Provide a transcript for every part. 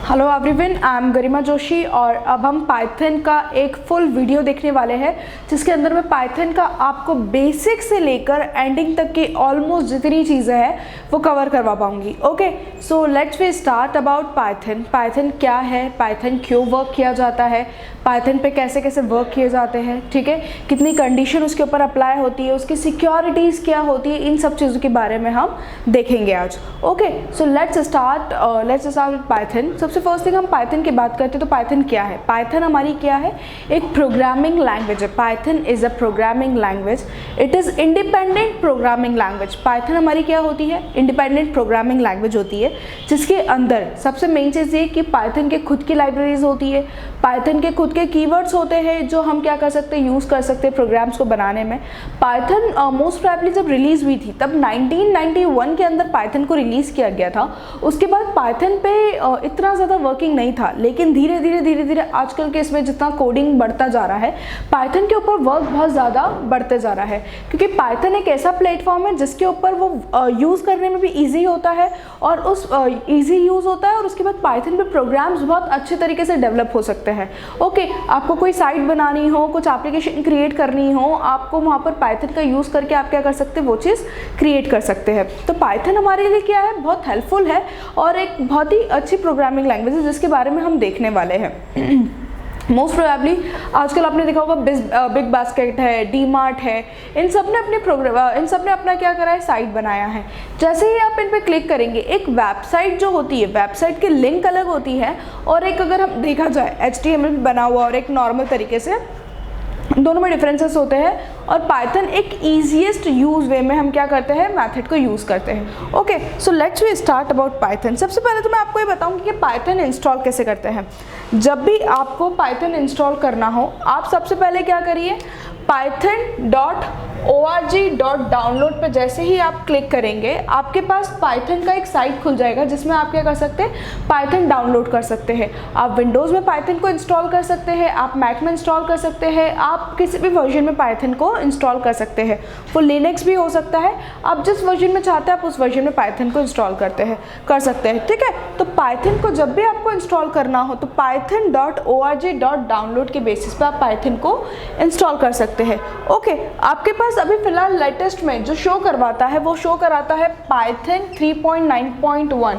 Hello everyone, I am गरिमा जोशी और अब हम पाइथन का एक फुल वीडियो देखने वाले हैं जिसके अंदर मैं पाइथन का आपको बेसिक से लेकर एंडिंग तक की ऑलमोस्ट जितनी चीज़ें हैं वो कवर करवा पाऊंगी। Okay, so let's we start about Python. Python क्या है, पाइथन क्यों वर्क किया जाता है, पाइथन पे कैसे कैसे वर्क किए जाते हैं, ठीक है, कितनी कंडीशन उसके ऊपर अप्लाई होती है, उसकी सिक्योरिटीज़ क्या होती है, इन सब चीज़ों के बारे में हम देखेंगे आज। Okay, so let's start with Python. सबसे फर्स्ट थिंग हम पाइथन की बात करते हैं तो पाइथन क्या है। पाइथन हमारी क्या है, एक प्रोग्रामिंग लैंग्वेज है। Python is a programming language, it is independent programming language. Python हमारी क्या होती है, इंडिपेंडेंट प्रोग्रामिंग लैंग्वेज होती है, जिसके अंदर सबसे मेन चीज़ ये कि पाइथन के खुद की लाइब्रेरीज होती है, पाइथन के खुद के कीवर्ड्स होते हैं जो हम क्या कर सकते हैं, यूज़ कर सकते हैं प्रोग्राम्स को बनाने में। पाइथन मोस्ट प्रोबेबली जब रिलीज़ हुई थी तब 1991 के अंदर पाइथन को रिलीज़ किया गया था। उसके बाद पाइथन पे इतना ज़्यादा वर्किंग नहीं था, लेकिन धीरे धीरे आजकल के इसमें जितना कोडिंग बढ़ता जा रहा है पाइथन के ऊपर वर्क बहुत ज़्यादा बढ़ते जा रहा है, क्योंकि पाइथन एक ऐसा प्लेटफॉर्म है जिसके ऊपर वो यूज़ करने में भी ईजी होता है और उस ईजी यूज़ होता है और उसके बाद पाइथन पे प्रोग्राम्स बहुत अच्छे तरीके से डेवलप हो सकते हैं। ओके, आपको कोई साइट बनानी हो, कुछ एप्लीकेशन क्रिएट करनी हो, आपको वहाँ पर पाइथन का यूज़ करके आप क्या कर सकते हैं, वो चीज़ क्रिएट कर सकते हैं। तो पाइथन हमारे लिए क्या है, बहुत हेल्पफुल है और एक बहुत ही अच्छी प्रोग्रामिंग लैंग्वेज है जिसके बारे में हम देखने वाले हैं। मोस्ट प्रोबेबली आजकल आपने देखा होगा बिग बास्केट है, डी मार्ट है, इन सब ने अपना क्या करा है, साइट बनाया है। जैसे ही आप इन पे क्लिक करेंगे, एक वेबसाइट जो होती है, वेबसाइट की लिंक अलग होती है और एक अगर हम देखा जाए HTML बना हुआ और एक नॉर्मल तरीके से, दोनों में डिफरेंसेस होते हैं। और पाइथन एक ईजीएस्ट यूज़ वे में हम क्या करते हैं, मेथड को यूज़ करते हैं। Okay, so let's we start about Python. सबसे पहले तो मैं आपको ये बताऊंगी कि पाइथन इंस्टॉल कैसे करते हैं। जब भी आपको पाइथन इंस्टॉल करना हो, आप सबसे पहले क्या करिए, python.org.download पे जैसे ही आप क्लिक करेंगे आपके पास पाइथन का एक साइट खुल जाएगा जिसमें आप क्या कर सकते हैं, पाइथन डाउनलोड कर सकते हैं। आप विंडोज़ में पाइथन को इंस्टॉल कर सकते हैं, आप मैक में इंस्टॉल कर सकते हैं, आप किसी भी वर्जन में पाइथन को इंस्टॉल कर सकते हैं। वो लिनक्स भी हो सकता है, आप जिस वर्जन में चाहते हैं आप उस वर्जन में पाइथन को इंस्टॉल कर सकते हैं। ठीक है, तो पाइथन को जब भी आपको इंस्टॉल करना हो तो python.org.download के बेसिस पे आप पाइथन को इंस्टॉल कर सकते हैं। ओके, आपके पास अभी फिलहाल लेटेस्ट में जो शो करवाता है वो शो कराता है पाइथन 3.9.1।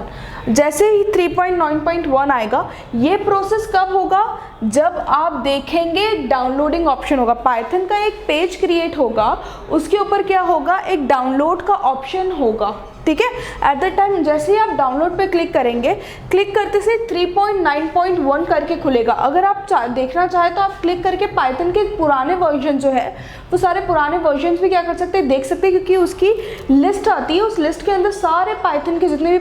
जैसे ही 3.9.1 आएगा, ये प्रोसेस कब होगा, जब आप देखेंगे डाउनलोडिंग ऑप्शन होगा, पाइथन का एक पेज क्रिएट होगा, उसके ऊपर क्या होगा, एक डाउनलोड का ऑप्शन होगा। ठीक है, एट द टाइम जैसे ही आप डाउनलोड पे क्लिक करेंगे, क्लिक करते से 3.9.1 करके खुलेगा। अगर आप देखना चाहें तो आप क्लिक करके पाइथन के पुराने वर्जन जो है वो सारे पुराने वर्जन भी क्या कर सकते हैं, देख सकते हैं, क्योंकि उसकी लिस्ट आती है, उस लिस्ट के अंदर सारे पाइथन के जितने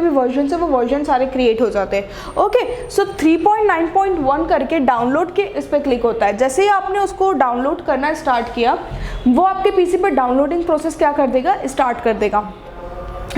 भी वर्जन है वो वर्जन सारे क्रिएट हो जाते हैं। ओके, सो 3.9.1 करके डाउनलोड के इस पर क्लिक होता है। जैसे ही आपने उसको डाउनलोड करना स्टार्ट किया, वो आपके पीसी पर डाउनलोडिंग प्रोसेस क्या कर देगा, स्टार्ट कर देगा।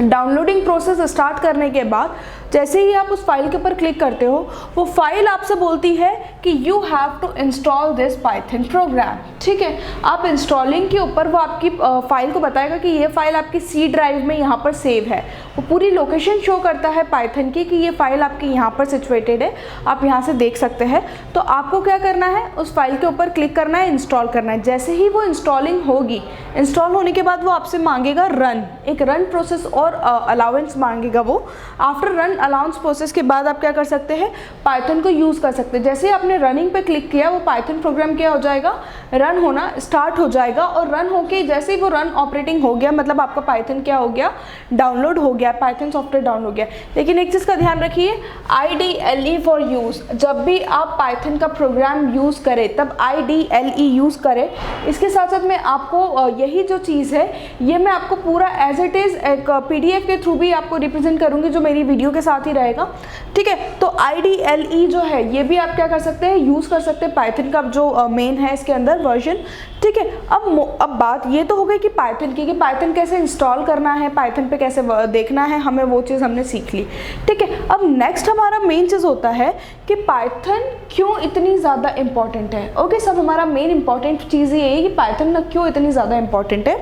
डाउनलोडिंग प्रोसेस स्टार्ट करने के बाद जैसे ही आप उस फाइल के ऊपर क्लिक करते हो, वो फाइल आपसे बोलती है कि you have to install this Python program. ठीक है, आप इंस्टॉलिंग के ऊपर वो आपकी फाइल को बताएगा कि ये फाइल आपकी सी ड्राइव में यहाँ पर सेव है। वो पूरी लोकेशन शो करता है पाइथन की कि ये फाइल आपकी यहाँ पर सिचुएटेड है, आप यहाँ से देख सकते हैं। तो आपको क्या करना है, उस फाइल के ऊपर क्लिक करना है, इंस्टॉल करना है। जैसे ही वो इंस्टॉलिंग होगी, इंस्टॉल होने के बाद वो आपसे मांगेगा रन, एक रन प्रोसेस और अलाउंस मांगेगा वो। आफ्टर रन अलाउंस प्रोसेस के बाद आप क्या कर सकते हैं, पाइथन को यूज़ कर सकते हैं। जैसे ही आपने रनिंग पे क्लिक किया, वो पाइथन प्रोग्राम क्या हो जाएगा, रन होना स्टार्ट हो जाएगा। और रन होके जैसे ही वो रन ऑपरेटिंग हो गया, मतलब आपका पाइथन क्या हो गया, डाउनलोड हो गया, पाइथन सॉफ्टवेयर डाउनलोड हो गया। लेकिन एक चीज़ का ध्यान रखिए, IDLE फॉर यूज़, जब भी आप पाइथन का प्रोग्राम यूज़ करें तब IDLE यूज़ करें। इसके साथ साथ मैं आपको यही जो चीज़ है ये मैं आपको पूरा एज इट इज़ एक PDF के थ्रू भी आपको रिप्रेजेंट करूँगी जो मेरी वीडियो के साथ ही रहेगा। ठीक है, तो IDLE जो है ये भी आप क्या कर सकते हैं, यूज़ कर सकते हैं, पाइथन का जो मेन है इसके अंदर वर्जन। ठीक है, अब बात ये तो हो गई कि पाइथन की, कि पाइथन कैसे इंस्टॉल करना है, पाइथन पे कैसे देखना है हमें, वो चीज़ हमने सीख ली। ठीक है, अब नेक्स्ट हमारा मेन चीज़ होता है कि पाइथन क्यों इतनी ज़्यादा इंपॉर्टेंट है। ओके, सब हमारा मेन इंपॉर्टेंट चीज़ ये है कि पाइथन क्यों इतनी ज़्यादा इंपॉर्टेंट है।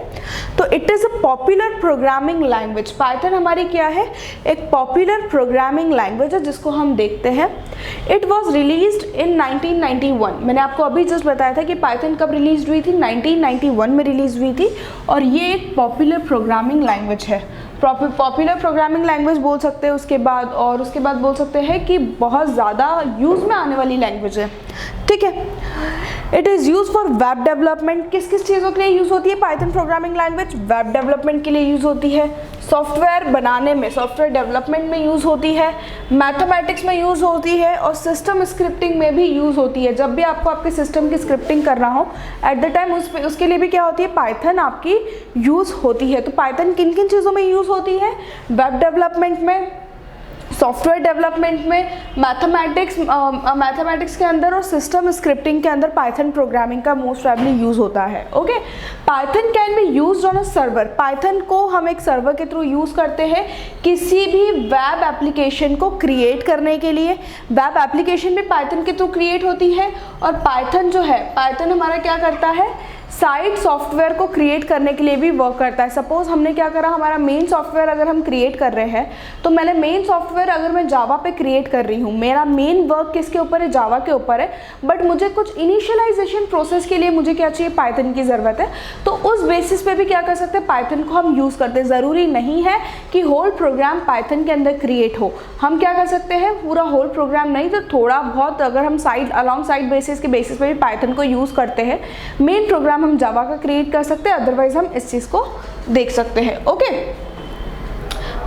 तो it is a popular programming language. Python हमारी क्या है, एक पॉपुलर प्रोग्रामिंग लैंग्वेज है जिसको हम देखते हैं। It was released in 1991। मैंने आपको अभी जस्ट बताया था कि पाइथन कब रिलीज हुई थी, 1991 में रिलीज हुई थी। और ये एक पॉपुलर प्रोग्रामिंग लैंग्वेज है, पॉपुलर प्रोग्रामिंग लैंग्वेज बोल सकते हैं उसके बाद, और उसके बाद बोल सकते हैं कि बहुत ज़्यादा यूज़ में आने वाली लैंग्वेज है, ठीक है। It is use for web development. किस किस चीज़ों के लिए यूज़ होती है Python programming language? Web development के लिए यूज़ होती है, सॉफ्टवेयर बनाने में, सॉफ्टवेयर डेवलपमेंट में यूज़ होती है, मैथमेटिक्स में यूज़ होती है, और सिस्टम स्क्रिप्टिंग में भी यूज़ होती है। जब भी आपको आपके सिस्टम की स्क्रिप्टिंग करना हो एट द टाइम उसके लिए भी क्या होती है, पाइथन आपकी यूज़ होती है। तो पाइथन किन किन चीज़ों में यूज़ होती है? वेब डेवलपमेंट में, सॉफ्टवेयर डेवलपमेंट में, मैथमेटिक्स के अंदर और सिस्टम स्क्रिप्टिंग के अंदर पाइथन प्रोग्रामिंग का मोस्ट प्रोबेबली यूज़ होता है। Okay, Python can be used on a server. Python को हम एक सर्वर के थ्रू यूज़ करते हैं किसी भी वेब एप्लीकेशन को क्रिएट करने के लिए। वेब एप्लीकेशन भी पाइथन के थ्रू क्रिएट होती है, और पाइथन जो है, पाइथन हमारा क्या करता है, साइड सॉफ्टवेयर को क्रिएट करने के लिए भी वर्क करता है। सपोज हमने क्या करा, हमारा मेन सॉफ्टवेयर अगर हम क्रिएट कर रहे हैं, तो मैंने मेन सॉफ्टवेयर अगर मैं जावा पे क्रिएट कर रही हूँ, मेरा मेन वर्क किसके ऊपर है, जावा के ऊपर है, बट मुझे कुछ इनिशियलाइजेशन प्रोसेस के लिए मुझे क्या चाहिए, पाइथन की ज़रूरत है। तो उस बेसिस पे भी क्या कर सकते हैं, पाइथन को हम यूज़ करते हैं। ज़रूरी नहीं है कि होल प्रोग्राम पाइथन के अंदर क्रिएट हो। हम क्या कर सकते हैं, पूरा होल प्रोग्राम नहीं तो थोड़ा बहुत अगर हम साइड अलॉन्ग साइड बेसिस के बेसिस पे भी पाइथन को यूज़ करते हैं। मेन प्रोग्राम हम जावा का क्रिएट कर सकते हैं, अदरवाइज हम इस चीज़ को देख सकते हैं। Okay,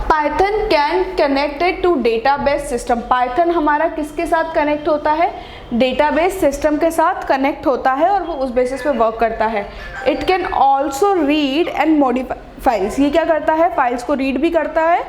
Python can connected to database system. Python हमारा किसके साथ कनेक्ट होता है, डेटाबेस सिस्टम के साथ कनेक्ट होता है, और वो उस बेसिस पे वर्क करता है। It can also read and modify files. ये क्या करता है, फाइल्स को रीड भी करता है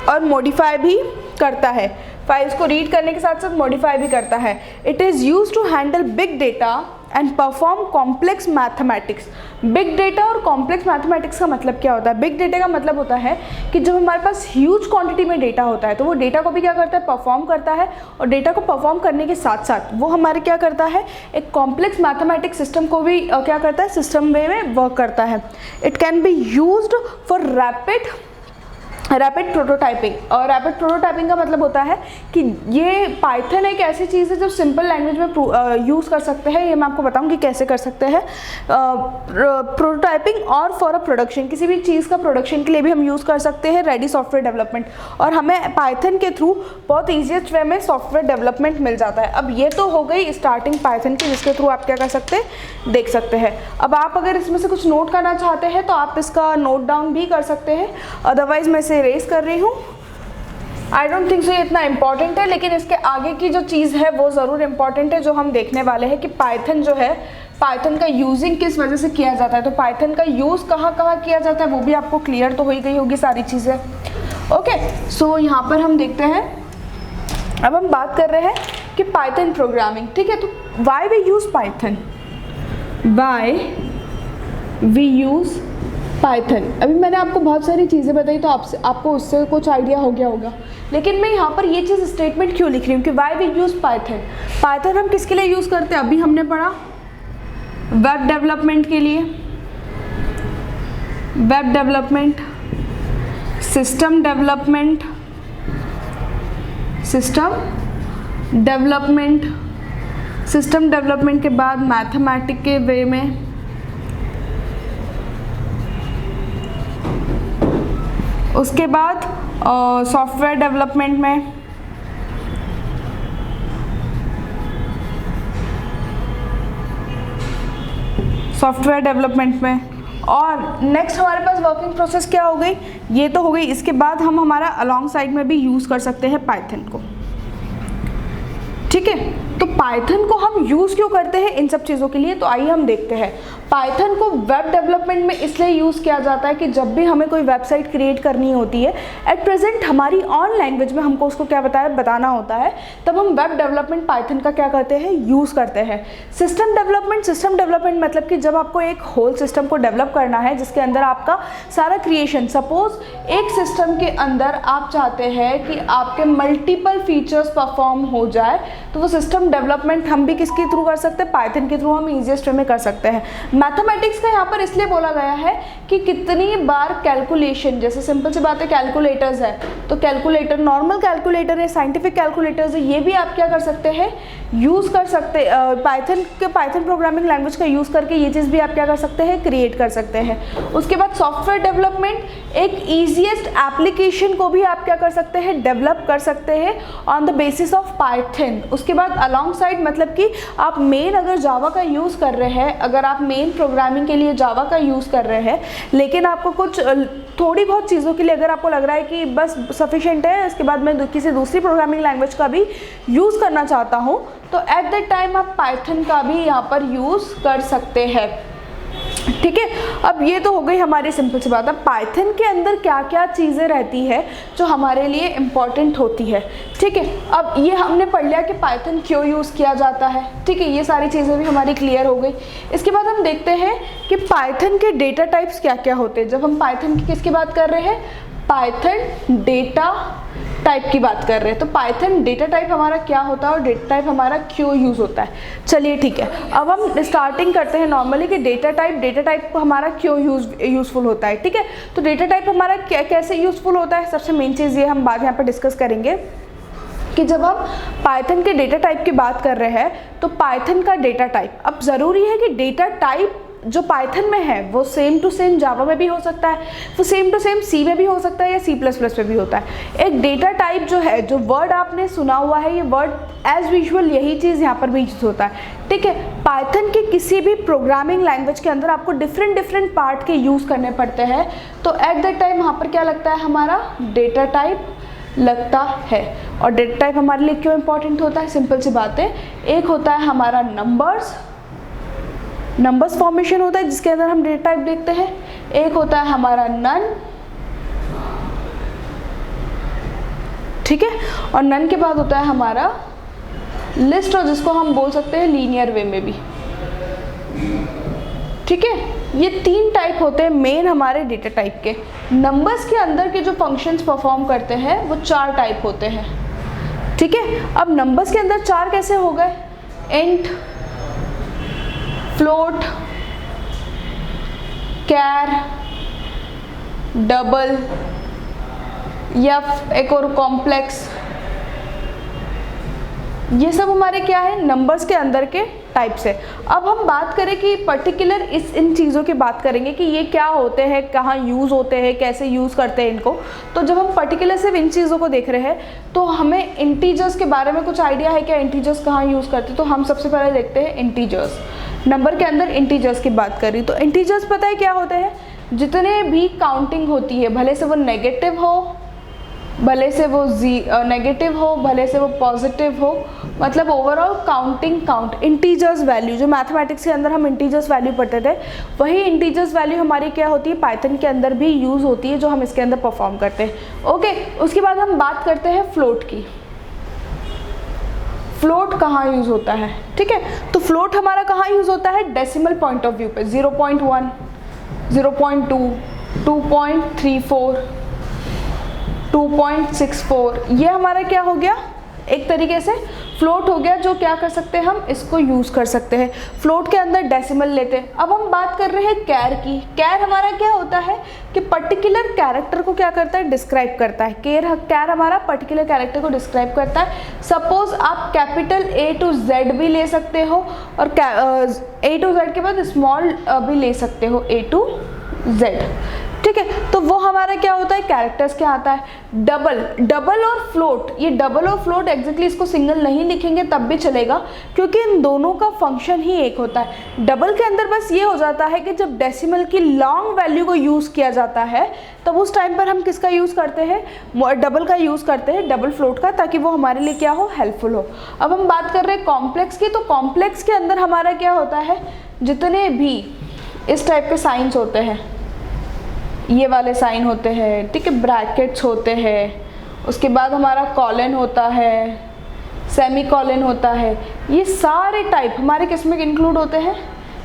और मॉडिफाई भी करता है। फाइल्स को रीड करने के साथ साथ मॉडिफाई भी करता है। It is use to handle big data and perform complex mathematics. Big data और कॉम्प्लेक्स मैथमेटिक्स का मतलब क्या होता है? बिग डेटा का मतलब होता है कि जब हमारे पास ह्यूज क्वांटिटी में डेटा होता है, तो वो डेटा को भी क्या करता है, परफॉर्म करता है, और डेटा को परफॉर्म करने के साथ साथ वो हमारे क्या करता है, एक कॉम्प्लेक्स मैथमेटिक्स सिस्टम को भी क्या करता है, सिस्टम वे में वर्क करता है। It can be used for rapid prototyping. और रैपिड प्रोटोटाइपिंग का मतलब होता है कि ये पाइथन एक ऐसी चीज़ है जो सिंपल लैंग्वेज में यूज़ कर सकते हैं। ये मैं आपको बताऊंगी कैसे कर सकते हैं प्रोटोटाइपिंग, और फॉर अ प्रोडक्शन, किसी भी चीज़ का प्रोडक्शन के लिए भी हम यूज़ कर सकते हैं रेडी सॉफ्टवेयर डेवलपमेंट। और हमें पाइथन के थ्रू बहुत ईजीएस्ट वे में सॉफ्टवेयर डेवलपमेंट मिल जाता है। अब ये तो हो गई स्टार्टिंग पाइथन की, जिसके थ्रू आप क्या कर सकते हैं, देख सकते हैं। अब आप अगर इसमें से कुछ नोट करना चाहते हैं तो आप इसका नोट डाउन भी कर सकते हैं, अदरवाइज मैं इसे रेस कर रही हूँ। आई डोंट थिंक सो ये इतना इंपॉर्टेंट है, लेकिन इसके आगे की जो चीज़ है वो ज़रूर इंपॉर्टेंट है, जो हम देखने वाले हैं कि पाइथन जो है, पाइथन का यूजिंग किस वजह से किया जाता है। तो पाइथन का यूज़ कहाँ कहाँ किया जाता है वो भी आपको क्लियर तो हो ही गई होगी सारी चीज़ें। ओके, सो यहाँ पर हम देखते हैं, अब हम बात कर रहे हैं कि पाइथन प्रोग्रामिंग, ठीक है। तो why we use Python, why we use Python. अभी मैंने आपको बहुत सारी चीज़ें बताई, तो आपको उससे कुछ आइडिया हो गया होगा, लेकिन मैं यहाँ पर ये चीज़ स्टेटमेंट क्यों लिख रही हूँ कि why we use Python. Python हम किसके लिए यूज़ करते हैं, अभी हमने पढ़ा वेब डेवलपमेंट के लिए, web development, system development, system development के बाद मैथमेटिक्स के वे में, उसके बाद सॉफ्टवेयर डेवलपमेंट में, और नेक्स्ट हमारे पास वर्किंग प्रोसेस क्या हो गई, ये तो हो गई। इसके बाद हम हमारा अलॉन्ग साइड में भी यूज़ कर सकते हैं पाइथन को, ठीक है। तो पाइथन को हम यूज़ क्यों करते हैं इन सब चीज़ों के लिए, तो आइए हम देखते हैं। पाइथन को वेब डेवलपमेंट में इसलिए यूज़ किया जाता है कि जब भी हमें कोई वेबसाइट क्रिएट करनी होती है, एट प्रेजेंट हमारी ऑन लैंग्वेज में हमको उसको क्या बताना होता है, तब हम वेब डेवलपमेंट पाइथन का क्या करते हैं, यूज़ करते हैं। सिस्टम डेवलपमेंट मतलब कि जब आपको एक होल सिस्टम को डेवलप करना है जिसके अंदर आपका सारा क्रिएशन, सपोज एक सिस्टम के अंदर आप चाहते हैं कि आपके मल्टीपल फीचर्स परफॉर्म हो जाए, तो वो सिस्टम डेवलपमेंट हम भी किसके थ्रू कर सकते हैं, पाइथन के थ्रू हम ईजीएस्ट वे में कर सकते हैं। मैथमेटिक्स का यहाँ पर इसलिए बोला गया है कि कितनी बार कैलकुलेशन, जैसे सिंपल सी बात है कैलकुलेटर्स है, तो कैलकुलेटर नॉर्मल कैलकुलेटर है, साइंटिफिक कैलकुलेटर्स है, ये भी आप क्या कर सकते हैं, यूज़ कर सकते, पाइथन प्रोग्रामिंग लैंग्वेज का यूज़ करके ये चीज़ भी आप क्या कर सकते हैं, क्रिएट कर सकते हैं। उसके बाद सॉफ्टवेयर डेवलपमेंट, एक ईजीएस्ट एप्लीकेशन को भी आप क्या कर सकते हैं, डेवलप कर सकते हैं on the basis of Python. उसके बाद अलॉन्ग साइड, मतलब कि आप मेन अगर जावा का यूज़ कर रहे हैं, अगर आप मेन प्रोग्रामिंग के लिए जावा का यूज़ कर रहे हैं, लेकिन आपको कुछ थोड़ी बहुत चीज़ों के लिए अगर आपको लग रहा है कि बस सफिशिएंट है, इसके बाद मैं किसी दूसरी प्रोग्रामिंग लैंग्वेज का भी यूज़ करना चाहता हूँ, तो एट दैट टाइम आप पाइथन का भी यहाँ पर यूज़ कर सकते हैं। ठीक है, अब ये तो हो गई हमारी सिंपल सी बात है पाइथन के अंदर क्या क्या चीज़ें रहती है जो हमारे लिए इम्पॉर्टेंट होती है। ठीक है, अब ये हमने पढ़ लिया कि पाइथन क्यों यूज़ किया जाता है। ठीक है, ये सारी चीज़ें भी हमारी क्लियर हो गई। इसके बाद हम देखते हैं कि पाइथन के डेटा टाइप्स क्या क्या होते हैं। जब हम पाइथन की किसकी बात कर रहे हैं, पाइथन डेटा टाइप की बात कर रहे हैं, तो पाइथन डेटा टाइप हमारा क्या होता है और डेटा टाइप हमारा क्यों यूज़ होता है। चलिए ठीक है, अब हम स्टार्टिंग करते हैं नॉर्मली कि डेटा टाइप हमारा क्यों यूज़फुल होता है। ठीक है, तो डेटा टाइप हमारा कैसे यूज़फुल होता है, सबसे मेन चीज़ ये हम बाद यहाँ पर डिस्कस करेंगे कि जब हम पाइथन के डेटा टाइप की बात कर रहे हैं, तो पाइथन का डेटा टाइप, अब ज़रूरी है कि डेटा टाइप जो पाइथन में है वो सेम टू सेम जावा में भी हो सकता है, वो सेम टू सेम सी में भी हो सकता है या C++ में भी होता है। एक डेटा टाइप जो है, जो वर्ड आपने सुना हुआ है, ये वर्ड एज यूजुअल यही चीज़ यहाँ पर भी यूज होता है। ठीक है, पाइथन के किसी भी प्रोग्रामिंग लैंग्वेज के अंदर आपको डिफरेंट पार्ट के यूज़ करने पड़ते हैं, तो एट दैट टाइम यहाँ पर क्या लगता है, हमारा डेटा टाइप लगता है। और डेटा टाइप हमारे लिए क्यों इंपॉर्टेंट होता है, सिंपल सी बात है, एक होता है हमारा नंबर्स फॉर्मेशन होता है जिसके अंदर हम डेटा टाइप देखते हैं, एक होता है हमारा नन। ठीक है, और नन के बाद होता है हमारा लिस्ट, और जिसको हम बोल सकते हैं लीनियर वे में भी। ठीक है, ये 3 टाइप होते हैं मेन हमारे डेटा टाइप के। नंबर्स के अंदर के जो फंक्शंस परफॉर्म करते हैं वो 4 टाइप होते हैं। ठीक है, अब नंबर्स के अंदर 4 कैसे हो गए, इंट, फ्लोट, कैर, डबल, या एक और कॉम्प्लेक्स, ये सब हमारे क्या है, नंबर्स के अंदर के टाइप्स है। अब हम बात करें कि पर्टिकुलर इन चीज़ों की बात करेंगे कि ये क्या होते हैं, कहाँ यूज़ होते हैं, कैसे यूज़ करते हैं इनको। तो जब हम पर्टिकुलर सिर्फ इन चीज़ों को देख रहे हैं, तो हमें इंटीजर्स के बारे में कुछ आइडिया है क्या, इंटीजर्स कहाँ यूज़ करते हैं। तो हम सबसे पहले देखते हैं इंटीजर्स। नंबर के अंदर इंटीजर्स की बात करी, तो इंटीजर्स पता है क्या होते हैं, जितने भी काउंटिंग होती है, भले से वो नेगेटिव हो, भले से वो नेगेटिव हो, भले से वो पॉजिटिव हो, मतलब ओवरऑल काउंट इंटीजर्स वैल्यू, जो मैथमेटिक्स के अंदर हम इंटीजर्स वैल्यू पढ़ते थे, वही इंटीजर्स वैल्यू हमारी क्या होती है, पाइथन के अंदर भी यूज़ होती है, जो हम इसके अंदर परफॉर्म करते हैं। ओके, उसके बाद हम बात करते हैं फ्लोट की। फ्लोट कहाँ यूज़ होता है, ठीक है, तो फ्लोट हमारा कहाँ यूज़ होता है, डेसिमल पॉइंट ऑफ व्यू पे, 0.1, 0.2, 2.34, 2.64, ये हमारा क्या हो गया, एक तरीके से फ्लोट हो गया, जो क्या कर सकते हैं, हम इसको यूज़ कर सकते हैं। फ्लोट के अंदर डेसिमल लेते हैं। अब हम बात कर रहे हैं कैर की। कैर हमारा क्या होता है कि पर्टिकुलर कैरेक्टर को क्या करता है, डिस्क्राइब करता है। कैर हमारा पर्टिकुलर कैरेक्टर को डिस्क्राइब करता है। सपोज आप कैपिटल A to Z भी ले सकते हो, और A to Z के बाद स्मॉल भी ले सकते हो, A to Z। ठीक है, तो वो हमारा क्या होता है, कैरेक्टर्स क्या आता है। डबल और फ्लोट, ये डबल और फ्लोट एग्जैक्टली इसको सिंगल नहीं लिखेंगे तब भी चलेगा, क्योंकि इन दोनों का फंक्शन ही एक होता है। डबल के अंदर बस ये हो जाता है कि जब डेसिमल की लॉन्ग वैल्यू को यूज़ किया जाता है, तब उस टाइम पर हम किसका यूज़ करते हैं, डबल का यूज़ करते हैं, डबल फ्लोट का, ताकि वो हमारे लिए क्या हो, हेल्पफुल हो। अब हम बात कर रहे हैं कॉम्प्लेक्स की, तो कॉम्प्लेक्स के अंदर हमारा क्या होता है, जितने भी इस टाइप के साइंस होते हैं, ये वाले साइन होते हैं, ठीक है, ब्रैकेट्स होते हैं, उसके बाद हमारा कॉलन होता है, सेमी कॉलन होता है, ये सारे टाइप हमारे किस में इंक्लूड होते हैं,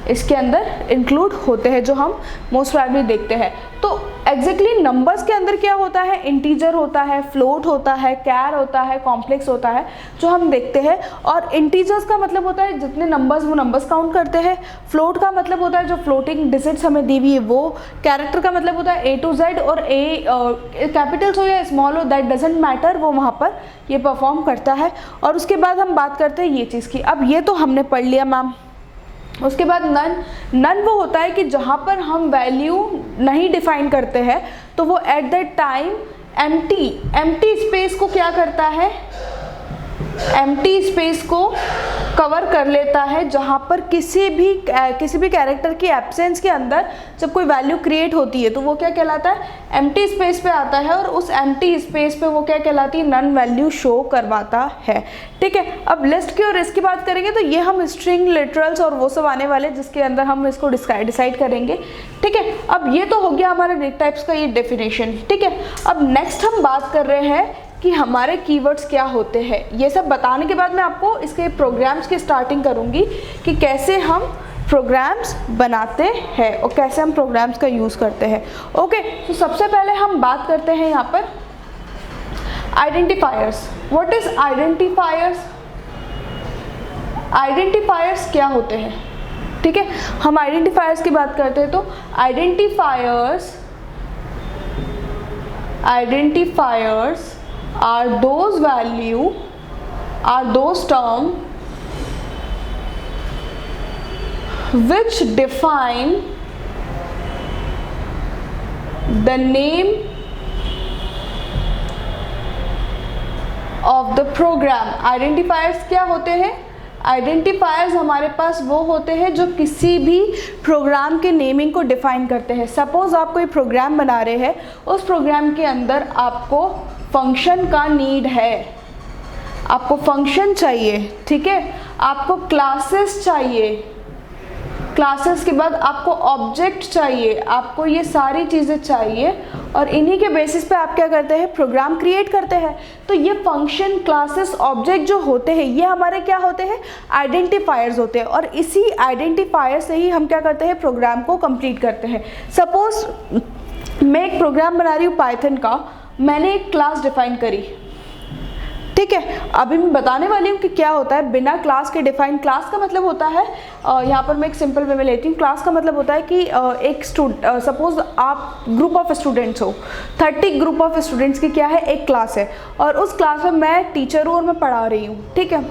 इसके अंदर इंक्लूड होते हैं, जो हम मोस्ट प्रोबेबली देखते हैं। तो एग्जैक्टली नंबर्स के अंदर क्या होता है, इंटीजर होता है, फ्लोट होता है, कैर होता है, कॉम्प्लेक्स होता है, जो हम देखते हैं। और इंटीजर्स का मतलब होता है जितने नंबर्स, वो नंबर्स काउंट करते हैं। फ्लोट का मतलब होता है जो फ्लोटिंग डिजिट्स हमें दी हुई है वो। कैरेक्टर का मतलब होता है A to Z, और A कैपिटल्स हो या स्मॉल हो दैट डजेंट मैटर, वो वहाँ पर ये परफॉर्म करता है। और उसके बाद हम बात करते हैं ये चीज़ की। अब ये तो हमने पढ़ लिया मैम। उसके बाद नन वो होता है कि जहाँ पर हम वैल्यू नहीं डिफाइन करते हैं, तो वो eight that time empty space को क्या करता है, एम्प्टी स्पेस को कवर कर लेता है, जहाँ पर किसी भी कैरेक्टर की एब्सेंस के अंदर जब कोई वैल्यू क्रिएट होती है तो वो क्या कहलाता है, एम्प्टी स्पेस पे आता है, और उस एम्प्टी स्पेस पे वो क्या कहलाती है, नन वैल्यू शो करवाता है। ठीक है, अब लिस्ट की और इसकी बात करेंगे तो ये हम स्ट्रिंग, लिटरल्स और वो सब आने वाले जिसके अंदर हम इसको डिसाइड करेंगे। ठीक है, अब ये तो हो गया हमारा डेटा टाइप्स का ये डेफिनेशन। ठीक है, अब नेक्स्ट हम बात कर रहे हैं कि हमारे कीवर्ड्स क्या होते हैं। ये सब बताने के बाद मैं आपको इसके प्रोग्राम्स की स्टार्टिंग करूंगी कि कैसे हम प्रोग्राम्स बनाते हैं और कैसे हम प्रोग्राम्स का यूज़ करते हैं। ओके, तो सबसे पहले हम बात करते हैं यहाँ पर identifiers. What is identifiers? Identifiers क्या होते हैं? ठीक है, हम आइडेंटिफायर्स की बात करते हैं तो identifiers are those term which define the name of the program। Identifiers क्या होते हैं? आइडेंटिफायर्स हमारे पास वो होते हैं जो किसी भी प्रोग्राम के नेमिंग को डिफाइन करते हैं। सपोज आप कोई प्रोग्राम बना रहे हैं, उस प्रोग्राम के अंदर आपको फंक्शन का नीड है, आपको फंक्शन चाहिए। ठीक है, आपको क्लासेस चाहिए, क्लासेस के बाद आपको ऑब्जेक्ट चाहिए, आपको ये सारी चीज़ें चाहिए, और इन्हीं के बेसिस पे आप क्या करते हैं, प्रोग्राम क्रिएट करते हैं। तो ये फंक्शन, क्लासेस, ऑब्जेक्ट जो होते हैं ये हमारे क्या होते हैं, आइडेंटिफायर्स होते हैं, और इसी आइडेंटिफायर से ही हम क्या करते हैं, प्रोग्राम को कंप्लीट करते हैं। सपोज मैं एक प्रोग्राम बना रही हूँ पाइथन का, मैंने एक क्लास डिफाइन करी। ठीक है, अभी मैं बताने वाली हूँ कि क्या होता है बिना क्लास के डिफाइन। क्लास का मतलब होता है, यहाँ पर मैं एक सिंपल वे में लेती हूँ। क्लास का मतलब होता है कि एक सपोज आप ग्रुप ऑफ स्टूडेंट्स हो, 30 ग्रुप ऑफ स्टूडेंट्स की क्या है, एक क्लास है, और उस क्लास में मैं टीचर हूँ और मैं पढ़ा रही हूँ। ठीक है,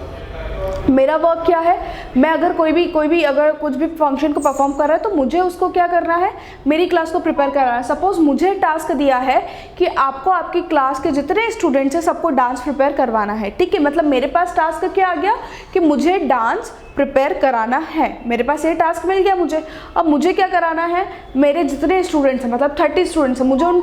मेरा वर्क क्या है, मैं अगर कोई भी अगर कुछ भी फंक्शन को परफॉर्म कर रहा है तो मुझे उसको क्या करना है, मेरी क्लास को प्रिपेयर करना है। सपोज मुझे टास्क दिया है कि आपको आपकी क्लास के जितने स्टूडेंट्स हैं सबको डांस प्रिपेयर करवाना है। ठीक है, मतलब मेरे पास टास्क क्या आ गया कि मुझे डांस प्रिपेयर कराना है, मेरे पास ये टास्क मिल गया मुझे। अब मुझे क्या कराना है, मेरे जितने स्टूडेंट्स हैं, मतलब 30 स्टूडेंट्स हैं, मुझे उन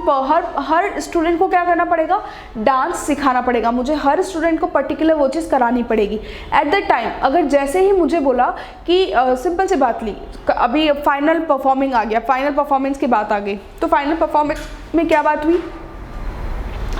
हर स्टूडेंट को क्या करना पड़ेगा, डांस सिखाना पड़ेगा, मुझे हर स्टूडेंट को पर्टिकुलर वो चीज़ करानी पड़ेगी। एट द टाइम अगर जैसे ही मुझे बोला कि सिंपल सी बात ली, अभी फाइनल परफॉर्मिंग आ गया, फाइनल परफॉर्मेंस की बात आ गई, तो फाइनल परफॉर्मेंस में क्या बात हुई,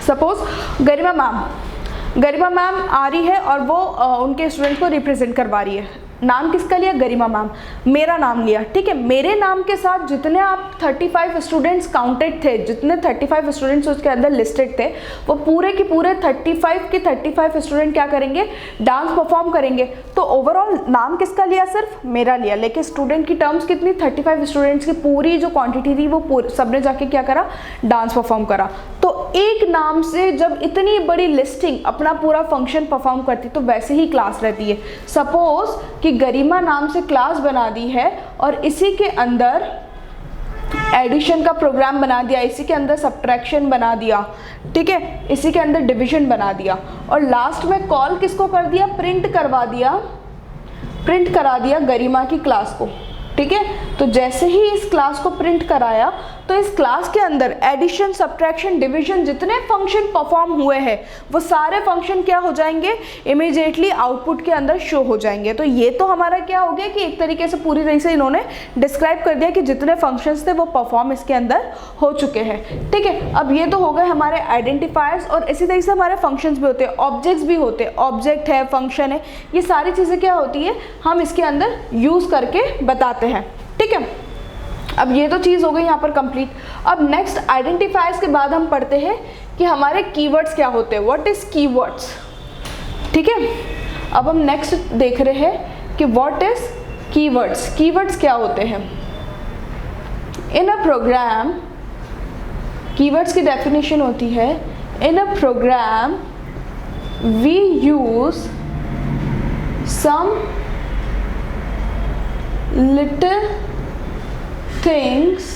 सपोज गरिमा मैम आ रही है और वो उनके स्टूडेंट को रिप्रेजेंट करवा रही है। नाम किसका लिया, गरिमा मैम, मेरा नाम लिया। ठीक है, मेरे नाम के साथ जितने आप 35 स्टूडेंट्स काउंटेड थे, जितने 35 स्टूडेंट्स उसके अंदर लिस्टेड थे, वो पूरे के पूरे 35 के 35 स्टूडेंट क्या करेंगे, डांस परफॉर्म करेंगे। तो ओवरऑल नाम किसका लिया, सिर्फ मेरा लिया, लेकिन स्टूडेंट की टर्म्स कितनी, 35 स्टूडेंट्स की पूरी जो क्वांटिटी थी वो सबने जाके क्या करा, डांस परफॉर्म करा। तो एक नाम से जब इतनी बड़ी लिस्टिंग अपना पूरा फंक्शन परफॉर्म करती तो वैसे ही क्लास रहती है। सपोज कि गरिमा नाम से क्लास बना दी है और इसी के अंदर एडिशन का प्रोग्राम बना दिया, इसी के अंदर सब्ट्रैक्शन बना दिया, ठीक है, इसी के अंदर डिवीजन बना दिया, और लास्ट में कॉल किसको कर दिया, प्रिंट करा दिया गरिमा की क्लास को। ठीक है, तो जैसे ही इस क्लास को प्रिंट कराया तो इस क्लास के अंदर एडिशन, सब्ट्रैक्शन, डिवीजन जितने फंक्शन परफॉर्म हुए हैं वो सारे फंक्शन क्या हो जाएंगे, इमीडिएटली आउटपुट के अंदर शो हो जाएंगे। तो ये तो हमारा क्या हो गया कि एक तरीके से पूरी तरह से इन्होंने डिस्क्राइब कर दिया कि जितने फंक्शंस थे वो परफॉर्म इसके अंदर हो चुके हैं। ठीक है, अब ये तो हो गए हमारे आइडेंटिफायर्स, और इसी तरीके से हमारे फंक्शंस भी होते हैं, ऑब्जेक्ट्स भी होते हैं, ऑब्जेक्ट है, फंक्शन है, ये सारी चीज़ें क्या होती है हम इसके अंदर यूज़ करके बताते हैं। ठीक है, अब ये तो चीज़ हो गई यहाँ पर कंप्लीट। अब नेक्स्ट आइडेंटिफायर्स के बाद हम पढ़ते हैं कि हमारे कीवर्ड्स क्या होते हैं, व्हाट इज कीवर्ड्स। ठीक है, अब हम नेक्स्ट देख रहे हैं कि व्हाट इज कीवर्ड्स। कीवर्ड्स क्या होते हैं इन अ प्रोग्राम। कीवर्ड्स की डेफिनेशन होती है, in a program we use some little things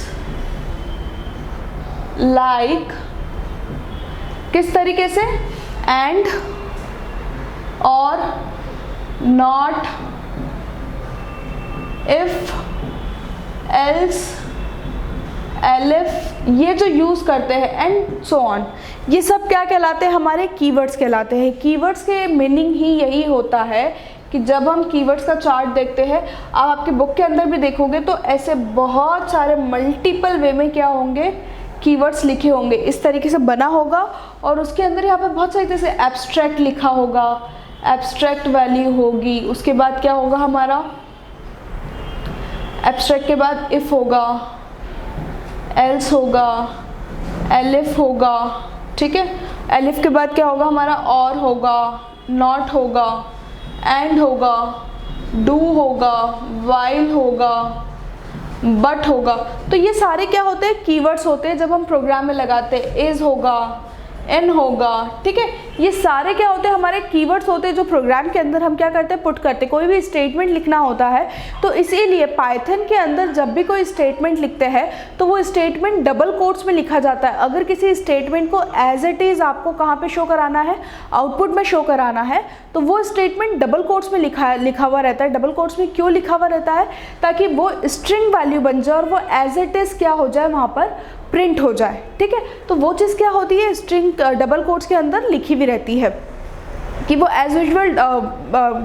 like, किस तरीके से, एंड, और, नॉट, इफ, एल्स, एलिफ, ये जो यूज़ करते हैं एंड सो ऑन, ये सब क्या कहलाते हैं, हमारे कीवर्ड्स कहलाते हैं। कीवर्ड्स के मीनिंग ही यही होता है कि जब हम कीवर्ड्स का चार्ट देखते हैं, आप आपके बुक के अंदर भी देखोगे तो ऐसे बहुत सारे मल्टीपल वे में क्या होंगे, कीवर्ड्स लिखे होंगे, इस तरीके से बना होगा। और उसके अंदर यहाँ पे बहुत सारी जैसे एब्स्ट्रैक्ट लिखा होगा, एब्स्ट्रैक्ट वैल्यू होगी, उसके बाद क्या होगा हमारा, एब्स्ट्रैक्ट के बाद इफ होगा, एल्स होगा, एलिफ होगा, ठीक है, एलिफ के बाद क्या होगा हमारा, और होगा, नॉट होगा, एंड होगा, डू होगा, वाइल होगा, बट होगा। तो ये सारे क्या होते हैं, कीवर्ड्स होते हैं जब हम प्रोग्राम में लगाते हैं। इज होगा, एन होगा, ठीक है, ये सारे क्या होते हैं, हमारे कीवर्ड्स होते हैं जो प्रोग्राम के अंदर हम क्या करते हैं, पुट करते हैं। कोई भी स्टेटमेंट लिखना होता है तो इसीलिए पाइथन के अंदर जब भी कोई स्टेटमेंट लिखते हैं तो वो स्टेटमेंट डबल कोट्स में लिखा जाता है। अगर किसी स्टेटमेंट को एज इट इज़ आपको कहाँ पे शो कराना है, आउटपुट में शो कराना है, तो वो स्टेटमेंट डबल कोट्स में लिखा हुआ रहता है। डबल कोट्स में क्यों लिखा हुआ रहता है, ताकि वो स्ट्रिंग वैल्यू बन जाए और वो एज इट इज़ क्या हो जाए, वहाँ पर प्रिंट हो जाए। ठीक है, तो वो चीज़ क्या होती है, स्ट्रिंग डबल कोट्स के अंदर लिखी हुई रहती है कि वो एज यूजुअल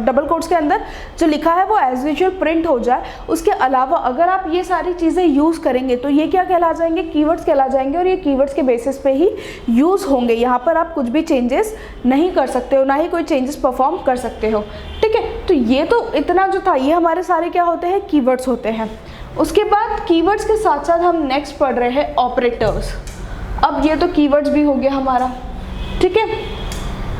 डबल कोट्स के अंदर जो लिखा है वो एज यूजुअल प्रिंट हो जाए। उसके अलावा अगर आप ये सारी चीज़ें यूज़ करेंगे तो ये क्या कहला जाएंगे, कीवर्ड्स कहला जाएंगे, और ये कीवर्ड्स के बेसिस पे ही यूज़ होंगे। यहाँ पर आप कुछ भी चेंजेस नहीं कर सकते हो, ना ही कोई चेंजेस परफॉर्म कर सकते हो। ठीक है, तो ये तो इतना जो था, ये हमारे सारे क्या होते हैं, कीवर्ड्स होते हैं। उसके बाद कीवर्ड्स के साथ साथ हम नेक्स्ट पढ़ रहे हैं ऑपरेटर्स। अब ये तो कीवर्ड्स भी हो गया हमारा, ठीक है।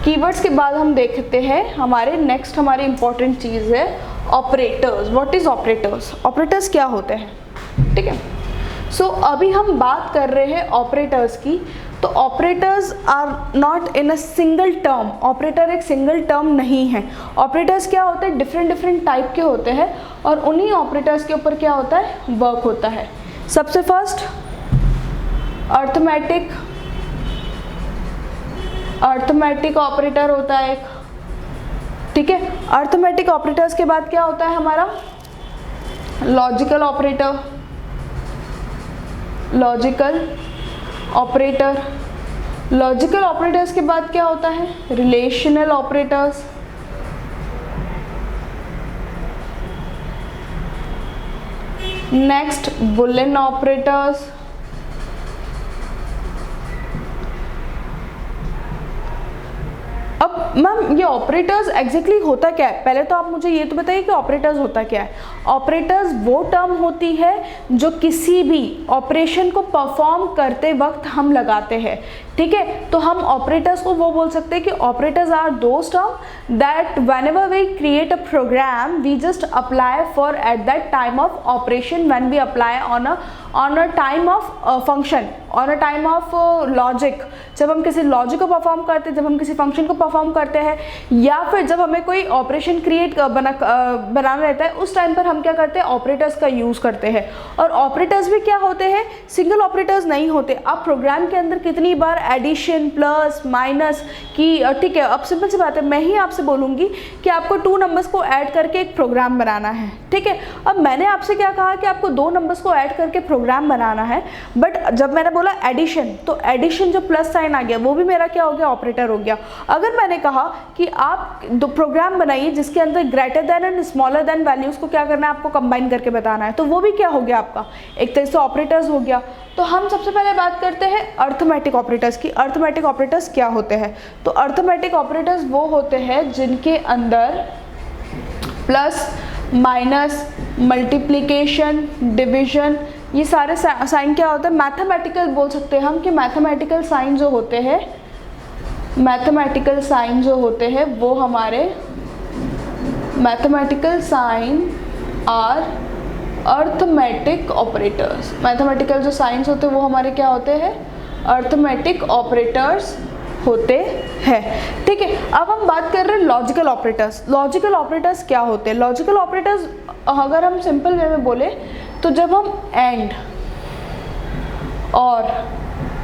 कीवर्ड्स के बाद हम देखते हैं हमारे नेक्स्ट हमारी इंपॉर्टेंट चीज़ है operators. What is operators, operators क्या होते हैं, ठीक है। सो अभी हम बात कर रहे हैं ऑपरेटर्स की। तो operators are not in a single term, operator एक सिंगल टर्म नहीं है। ऑपरेटर्स क्या होते हैं, डिफरेंट टाइप के होते हैं, और उन्हीं ऑपरेटर्स के ऊपर क्या होता है, वर्क होता है। सबसे फर्स्ट अर्थमेटिक ऑपरेटर होता है एक, ठीक है। अर्थमेटिक ऑपरेटर्स के बाद क्या होता है हमारा, लॉजिकल ऑपरेटर, लॉजिकल ऑपरेटर्स के बाद क्या होता है, relational operators, next Boolean operators, अब मैम ये ऑपरेटर्स एग्जैक्टली होता क्या है, पहले तो आप मुझे ये तो बताइए कि ऑपरेटर्स होता क्या है। ऑपरेटर्स वो टर्म होती है जो किसी भी ऑपरेशन को परफॉर्म करते वक्त हम लगाते हैं, ठीक है। तो हम ऑपरेटर्स को वो बोल सकते हैं कि operators are those term that whenever we create a program we just apply for at that time of operation, when we apply on a time of function, on a time of logic. जब हम किसी logic को perform करते हैं, जब हम किसी function को परफॉर्म करते हैं, या फिर जब हमें कोई ऑपरेशन बनाना रहता है, उस टाइम पर हम क्या करते हैं, ऑपरेटर्स का यूज़ करते हैं। और ऑपरेटर्स भी क्या होते हैं, सिंगल ऑपरेटर्स नहीं होते। आप प्रोग्राम के अंदर कितनी बार एडिशन, प्लस, माइनस की, ठीक है, अब सिंपल सी बात है, मैं ही आपसे बोलूँगी कि आपको 2 नंबर्स को ऐड करके एक प्रोग्राम बनाना है, ठीक है। अब मैंने आपसे क्या कहा कि आपको 2 नंबर्स को ऐड करके प्रोग्राम बनाना है, बट जब मैंने बोला एडिशन, तो एडिशन जो प्लस साइन आ गया वो भी मेरा क्या हो गया, ऑपरेटर हो गया। अगर मैंने कहा कि आप 2 प्रोग्राम बनाइए जिसके अंदर greater than and smaller than values को क्या करना है, आपको कंबाइन करके बताना है, तो वो भी क्या हो गया आपका, एक तरह से ऑपरेटर्स हो गया। तो हम सबसे पहले बात करते हैं अर्थमेटिक ऑपरेटर्स की। अर्थमेटिक ऑपरेटर्स क्या होते हैं, तो अर्थमेटिक ऑपरेटर्स वो होते हैं जिनके अंदर प्लस, माइनस, मल्टीप्लिकेशन, डिवीजन, ये सारे साइन क्या होते हैं, मैथमेटिकल बोल सकते हैं हम कि मैथमेटिकल साइन जो होते हैं, मैथमेटिकल साइन जो होते हैं वो हमारे, mathematical sign are arithmetic operators. Mathematical जो साइंस होते हैं वो हमारे क्या होते हैं, अर्थमेटिक ऑपरेटर्स होते हैं। ठीक है, अब हम बात कर रहे हैं लॉजिकल ऑपरेटर्स। लॉजिकल ऑपरेटर्स क्या होते हैं? लॉजिकल ऑपरेटर्स अगर हम सिंपल वे में बोले तो जब हम एंड और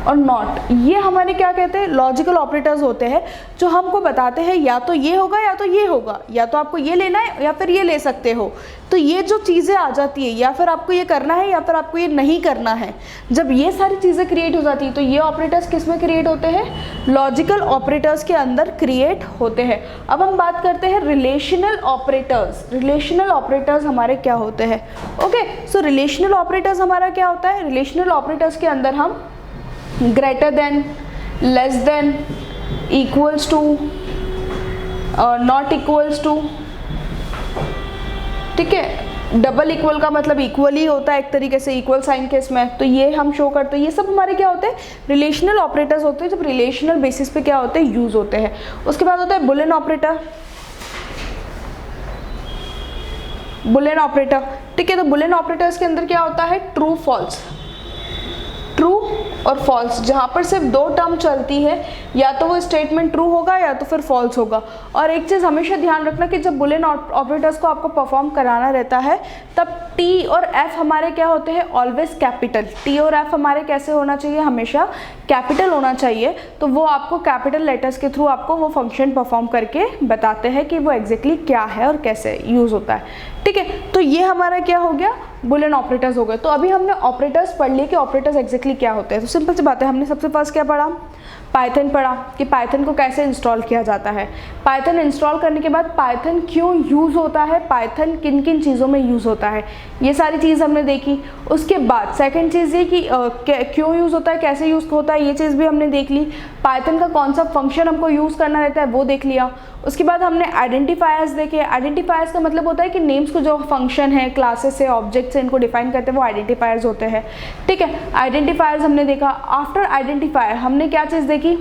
नॉट, ये हमारे क्या कहते हैं, लॉजिकल ऑपरेटर्स होते हैं जो हमको बताते हैं या तो ये होगा या तो ये होगा, या तो आपको ये लेना है या फिर ये ले सकते हो। तो ये जो चीज़ें आ जाती है, या फिर आपको ये करना है या फिर आपको ये नहीं करना है, जब ये सारी चीज़ें क्रिएट हो जाती है तो ये ऑपरेटर्स किस में क्रिएट होते हैं, लॉजिकल ऑपरेटर्स के अंदर क्रिएट होते हैं। अब हम बात करते हैं रिलेशनल ऑपरेटर्स। रिलेशनल ऑपरेटर्स हमारे क्या होते हैं? ओके, सो रिलेशनल ऑपरेटर्स हमारा क्या होता है? रिलेशनल ऑपरेटर्स के अंदर हम greater than, less than, equals to, not equals to, ठीक है, डबल इक्वल का मतलब इक्वल ही होता है एक तरीके से, इक्वल साइन के इसमें, तो ये हम शो करते हैं। ये सब हमारे क्या होते हैं, रिलेशनल ऑपरेटर्स होते हैं, जब रिलेशनल बेसिस पे क्या होते हैं, यूज होते हैं। उसके बाद होता है बुलियन ऑपरेटर। बुलियन ऑपरेटर, ठीक है, तो बुलियन ऑपरेटर्स के अंदर क्या होता है, ट्रू फॉल्स, ट्रू और फॉल्स, जहाँ पर सिर्फ दो टर्म चलती है, या तो वो स्टेटमेंट ट्रू होगा या तो फिर फॉल्स होगा। और एक चीज़ हमेशा ध्यान रखना कि जब बुलियन ऑपरेटर्स को आपको परफॉर्म कराना रहता है तब टी और एफ हमारे क्या होते हैं, ऑलवेज कैपिटल। टी और एफ हमारे कैसे होना चाहिए, हमेशा कैपिटल होना चाहिए। तो वो आपको कैपिटल लेटर्स के थ्रू आपको वो फंक्शन परफॉर्म करके बताते हैं कि वो एग्जैक्टली क्या है और कैसे यूज़ होता है। ठीक है, तो ये हमारा क्या हो गया, बुलियन ऑपरेटर्स हो गए। तो अभी हमने ऑपरेटर्स पढ़ लिए कि ऑपरेटर्स एग्जैक्टली क्या होते हैं। तो सिंपल सी बात है, हमने सबसे फर्स्ट क्या पढ़ा, पाइथन पढ़ा कि पाइथन को कैसे इंस्टॉल किया जाता है। पाइथन इंस्टॉल करने के बाद पाइथन क्यों यूज़ होता है, पाइथन किन किन चीज़ों में यूज़ होता है, ये सारी चीज़ हमने देखी। उसके बाद सेकंड चीज़ ये कि क्यों यूज़ होता है, कैसे यूज़ होता है, ये चीज़ भी हमने देख ली। पाइथन का कौन सा फंक्शन हमको यूज़ करना रहता है वो देख लिया। उसके बाद हमने आइडेंटिफायर्स देखे। आइडेंटिफायर्स का मतलब होता है कि नेम्स को जो फंक्शन है, क्लासेस है, ऑब्जेक्ट्स है, इनको डिफाइन करते हैं, वो आइडेंटिफायर्स होते हैं। ठीक है, आइडेंटिफायर्स हमने देखा। आफ्टर आइडेंटिफायर हमने क्या चीज़ देखी,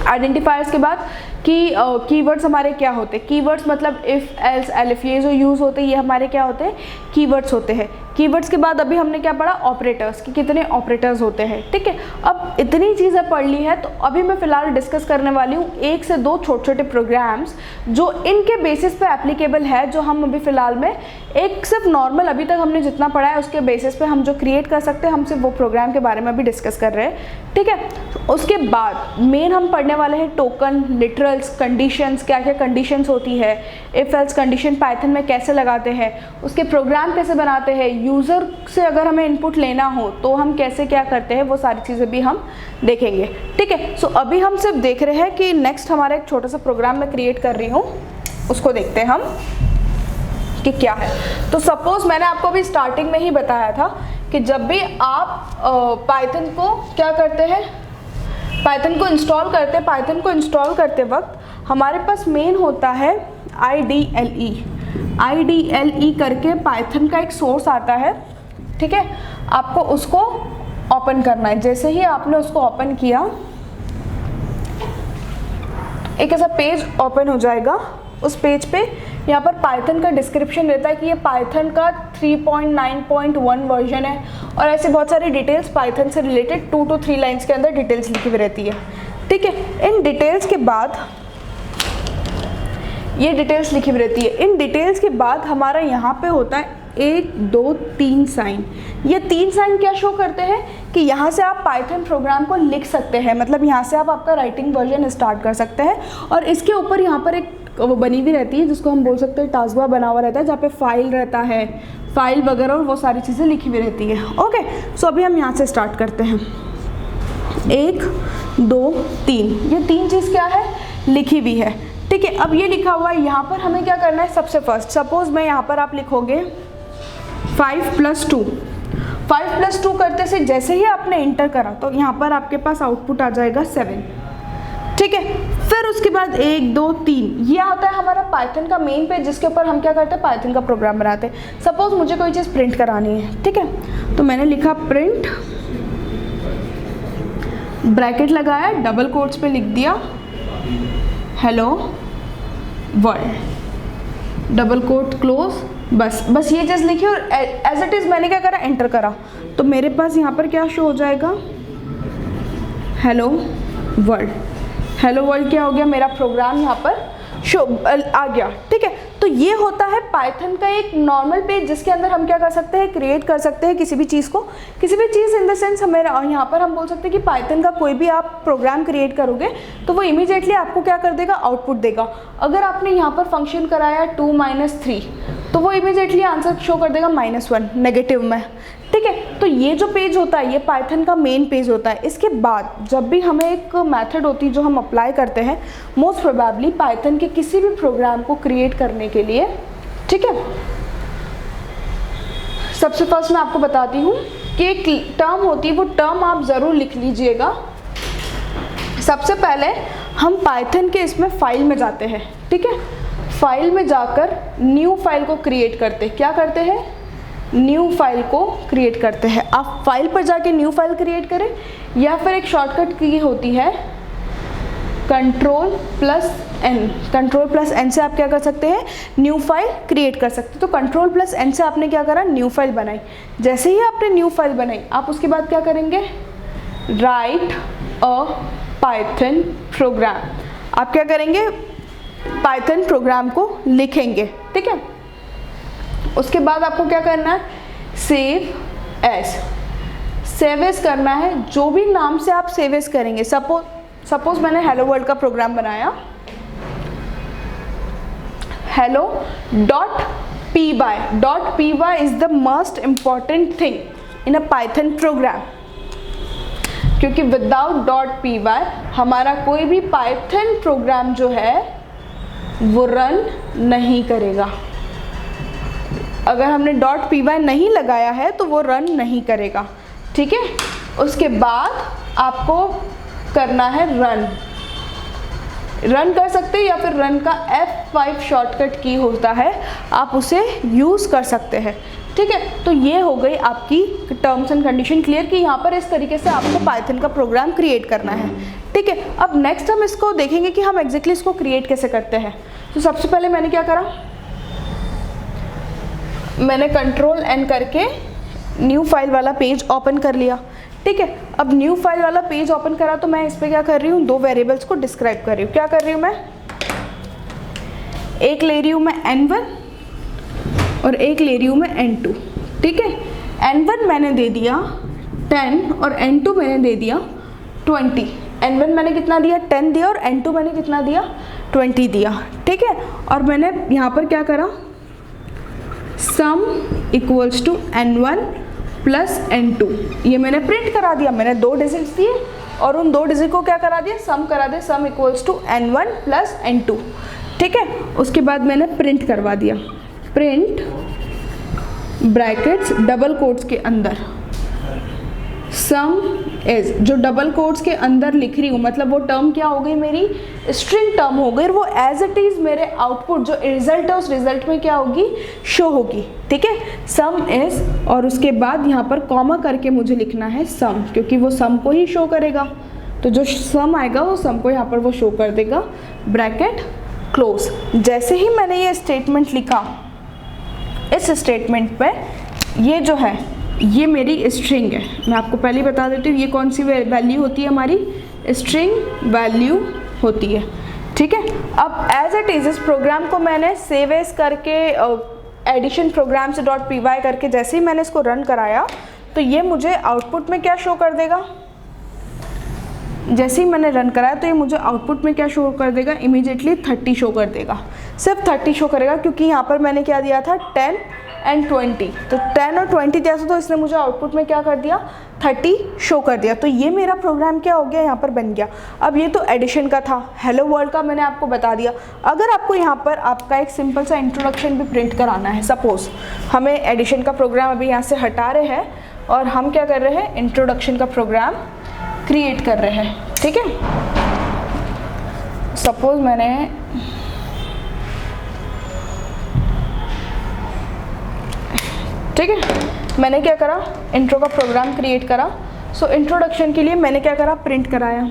आइडेंटिफायर्स के बाद कि कीवर्ड्स हमारे क्या होते हैं। कीवर्ड्स मतलब इफ़, एल्स, एलिफ, ये जो यूज़ होते हैं ये हमारे क्या होते हैं, कीवर्ड्स होते हैं। कीवर्ड्स के बाद अभी हमने क्या पढ़ा, ऑपरेटर्स, कि कितने ऑपरेटर्स होते हैं। ठीक है, अब इतनी चीज़ें पढ़ ली है तो अभी मैं फ़िलहाल डिस्कस करने वाली हूँ एक से दो छोटे छोटे प्रोग्राम्स जो इनके बेसिस पे एप्लीकेबल है, जो हम अभी फ़िलहाल में एक सिर्फ नॉर्मल अभी तक हमने जितना पढ़ा है उसके बेसिस पे हम जो क्रिएट कर सकते हैं, हम सिर्फ वो प्रोग्राम के बारे में अभी डिस्कस कर रहे हैं। ठीक है, उसके बाद मेन हम पढ़ने वाले हैं टोकन, लिटरल्स, कंडीशंस, क्या क्या कंडीशंस होती है, इफ एल्स कंडीशन पाइथन में कैसे लगाते हैं, उसके प्रोग्राम कैसे बनाते हैं, यूज़र से अगर हमें इनपुट लेना हो तो हम कैसे क्या करते हैं, वो सारी चीज़ें भी हम देखेंगे। ठीक है, सो अभी हम सिर्फ देख रहे हैं कि नेक्स्ट हमारा एक छोटा सा प्रोग्राम मैं क्रिएट कर रही हूँ, उसको देखते हैं हम कि क्या है। तो सपोज मैंने आपको अभी स्टार्टिंग में ही बताया था कि जब भी आप पाइथन को क्या करते हैं, पाइथन को इंस्टॉल करते हैं, पाइथन को इंस्टॉल करते वक्त हमारे पास मेन होता है IDLE। IDLE करके पाइथन का एक सोर्स आता है। ठीक है, आपको उसको ओपन करना है। जैसे ही आपने उसको ओपन किया एक ऐसा पेज ओपन हो जाएगा। उस पेज पे यहाँ पर पाइथन का डिस्क्रिप्शन रहता है कि ये पाइथन का 3.9.1 वर्जन है और ऐसे बहुत सारी डिटेल्स पाइथन से रिलेटेड 2 to 3 लाइन्स के अंदर डिटेल्स लिखी हुई रहती है। ठीक है, इन डिटेल्स के बाद ये डिटेल्स लिखी हुई रहती है। इन डिटेल्स के बाद हमारा यहाँ पे होता है 1, 2, 3 साइन। ये 3 साइन क्या शो करते हैं कि यहाँ से आप पाइथन प्रोग्राम को लिख सकते हैं, मतलब यहाँ से आप आपका राइटिंग वर्जन स्टार्ट कर सकते हैं। और इसके ऊपर यहाँ पर एक वो बनी हुई रहती है जिसको हम बोल सकते हैं टास्क बार बना हुआ रहता है, जहाँ पे फाइल रहता है, फाइल वगैरह और वो सारी चीज़ें लिखी हुई रहती है। ओके, सो अभी हम यहाँ से स्टार्ट करते हैं। 1, 2, 3, ये 3 चीज़ क्या है, लिखी हुई है। ठीक है, अब ये लिखा हुआ है, यहाँ पर हमें क्या करना है, सबसे फर्स्ट सपोज मैं यहाँ पर आप लिखोगे 5 + 2। 5 + 2 करते से जैसे ही आपने इंटर करा तो यहाँ पर आपके पास आउटपुट आ जाएगा 7। ठीक है, फिर उसके बाद 1 2 3 ये आता है हमारा पाइथन का मेन पेज, जिसके ऊपर हम क्या करते हैं, पाइथन का प्रोग्राम बनाते हैं। सपोज मुझे कोई चीज़ प्रिंट करानी है, ठीक है, तो मैंने लिखा प्रिंट, ब्रैकेट लगाया, डबल कोट्स पे लिख दिया hello world, double quote close, बस ये चीज़ लिखी और एज इट इज़ मैंने क्या करा, एंटर करा, तो मेरे पास यहाँ पर क्या शो हो जाएगा, हेलो वर्ल्ड। हेलो वर्ल्ड क्या हो गया, मेरा प्रोग्राम यहाँ पर शो आ गया, ठीक है। तो ये होता है पाइथन का एक नॉर्मल पेज, जिसके अंदर हम क्या कर सकते हैं, क्रिएट कर सकते हैं किसी भी चीज़ को, किसी भी चीज़ इन द सेंस हमें यहाँ पर हम बोल सकते हैं कि पाइथन का कोई भी आप प्रोग्राम क्रिएट करोगे तो वो इमीडिएटली आपको क्या कर देगा, आउटपुट देगा। अगर आपने यहाँ पर फंक्शन कराया 2 - 3 तो वो इमीडिएटली आंसर शो कर देगा -1 नेगेटिव में, ठीक है। तो ये जो पेज होता है ये पाइथन का मेन पेज होता है। इसके बाद जब भी हमें एक मेथड होती है जो हम अप्लाई करते हैं मोस्ट प्रोबेबली पाइथन के किसी भी प्रोग्राम को क्रिएट करने के लिए, ठीक है, सबसे फर्स्ट मैं आपको बताती हूँ कि एक टर्म होती है, वो टर्म आप ज़रूर लिख लीजिएगा। सबसे पहले हम पाइथन के इसमें फाइल में जाते हैं, ठीक है, फाइल में जाकर न्यू फाइल को क्रिएट करते, क्या करते हैं, न्यू फाइल को क्रिएट करते हैं। आप फाइल पर जाके न्यू फाइल क्रिएट करें या फिर एक शॉर्टकट की होती है Ctrl+N, Ctrl+N से आप क्या कर सकते हैं, न्यू फाइल क्रिएट कर सकते हैं। तो Ctrl+N से आपने क्या करा, न्यू फाइल बनाई। जैसे ही आपने न्यू फाइल बनाई आप उसके बाद क्या करेंगे, राइट अ पाइथन प्रोग्राम, आप क्या करेंगे, पाइथन प्रोग्राम को लिखेंगे, ठीक है। उसके बाद आपको क्या करना है, सेव एज करना है, जो भी नाम से आप सेव एज करेंगे। सपोज मैंने हेलो वर्ल्ड का प्रोग्राम बनाया, hello.py is the most important thing in a Python programme, क्योंकि विदाउट .py हमारा कोई भी पाइथन प्रोग्राम जो है वो रन नहीं करेगा। अगर हमने .py नहीं लगाया है तो वो रन नहीं करेगा, ठीक है। उसके बाद आपको करना है रन कर सकते हैं या फिर रन का F5 शॉर्टकट की होता है, आप उसे यूज़ कर सकते हैं, ठीक है। तो ये हो गई आपकी टर्म्स एंड कंडीशन क्लियर कि यहाँ पर इस तरीके से आपको पाइथन का प्रोग्राम क्रिएट करना है, ठीक है। अब नेक्स्ट हम इसको देखेंगे कि हम एग्जैक्टली इसको क्रिएट कैसे करते हैं। तो सबसे पहले मैंने क्या करा, मैंने Ctrl+N करके न्यू फाइल वाला पेज ओपन कर लिया, ठीक है। अब न्यू फाइल वाला पेज ओपन करा तो मैं इस पर क्या कर रही हूँ, 2 वेरिएबल्स को डिस्क्राइब कर रही हूँ। क्या कर रही हूँ मैं, एक ले रही हूँ मैं n1 और एक ले रही हूँ मैं n2, ठीक है। n1 मैंने दे दिया 10 और n2 मैंने दे दिया 20। n1 मैंने कितना दिया, 10 दिया, और n2 मैंने कितना दिया, 20 दिया, ठीक है। और मैंने यहाँ पर क्या करा, सम इक्वल्स टू n1 + n2, ये मैंने प्रिंट करा दिया। मैंने 2 डिजिट्स दिए और उन 2 डिजिट को क्या करा दिया, सम करा दिया, सम इक्वल्स टू n1 + n2, ठीक है। उसके बाद मैंने प्रिंट करवा दिया, प्रिंट ब्रैकेट्स डबल कोट्स के अंदर सम इज, जो डबल कोट्स के अंदर लिख रही हूँ मतलब वो टर्म क्या हो गई, मेरी स्ट्रिंग टर्म हो गई, वो एज इट इज़ मेरे आउटपुट जो रिजल्ट है उस रिजल्ट में क्या होगी, शो होगी, ठीक है। सम इज, और उसके बाद यहाँ पर कॉमा करके मुझे लिखना है सम, क्योंकि वो सम को ही शो करेगा, तो जो सम आएगा वो सम को यहाँ पर वो शो कर देगा, ब्रैकेट क्लोज। जैसे ही मैंने ये स्टेटमेंट लिखा, इस स्टेटमेंट पे ये जो है ये मेरी स्ट्रिंग है। मैं आपको पहले ही बता देती हूँ ये कौन सी वैल्यू होती है, हमारी स्ट्रिंग वैल्यू होती है, ठीक है। अब एज इट इज़ इस प्रोग्राम को मैंने सेव एज करके एडिशन प्रोग्राम से .py करके जैसे ही मैंने इसको रन कराया तो ये मुझे आउटपुट में क्या शो कर देगा, जैसे ही मैंने रन कराया तो ये मुझे आउटपुट में क्या शो कर देगा, इमीडिएटली 30 शो कर देगा, सिर्फ 30 शो करेगा, क्योंकि यहाँ पर मैंने क्या दिया था 10 और 20, तो 10 और 20 दिया था तो इसने मुझे आउटपुट में क्या कर दिया, 30 शो कर दिया। तो ये मेरा प्रोग्राम क्या हो गया, यहाँ पर बन गया। अब ये तो एडिशन का था, हेलो वर्ल्ड का मैंने आपको बता दिया। अगर आपको यहाँ पर आपका एक सिंपल सा इंट्रोडक्शन भी प्रिंट कराना है, सपोज हमें एडिशन का प्रोग्राम अभी यहाँ से हटा रहे हैं और हम क्या कर रहे हैं, इंट्रोडक्शन का प्रोग्राम क्रिएट कर रहे हैं, ठीक है। सपोज मैंने ठीक है, मैंने क्या करा, इंट्रो का प्रोग्राम क्रिएट करा। सो इंट्रोडक्शन के लिए मैंने क्या करा, प्रिंट कराया,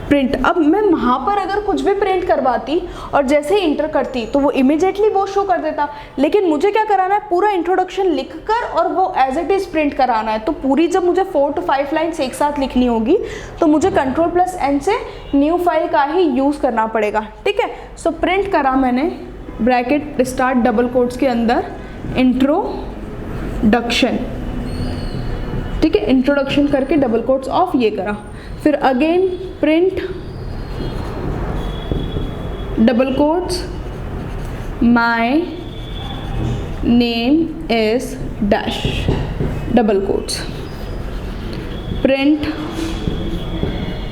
प्रिंट। अब मैं वहाँ पर अगर कुछ भी प्रिंट करवाती और जैसे ही इंटर करती तो वो इमीडिएटली वो शो कर देता, लेकिन मुझे क्या कराना है, पूरा इंट्रोडक्शन लिखकर और वो एज इट इज़ प्रिंट कराना है। तो पूरी जब मुझे 4 to 5 लाइन्स एक साथ लिखनी होगी तो मुझे Ctrl+N से न्यू फाइल का ही यूज़ करना पड़ेगा। ठीक है, सो प्रिंट करा मैंने, ब्रैकेट स्टार्ट डबल कोट्स के अंदर इंट्रोडक्शन। ठीक है, इंट्रोडक्शन करके डबल कोट्स ऑफ ये करा, फिर again print double quotes my name is dash double quotes, print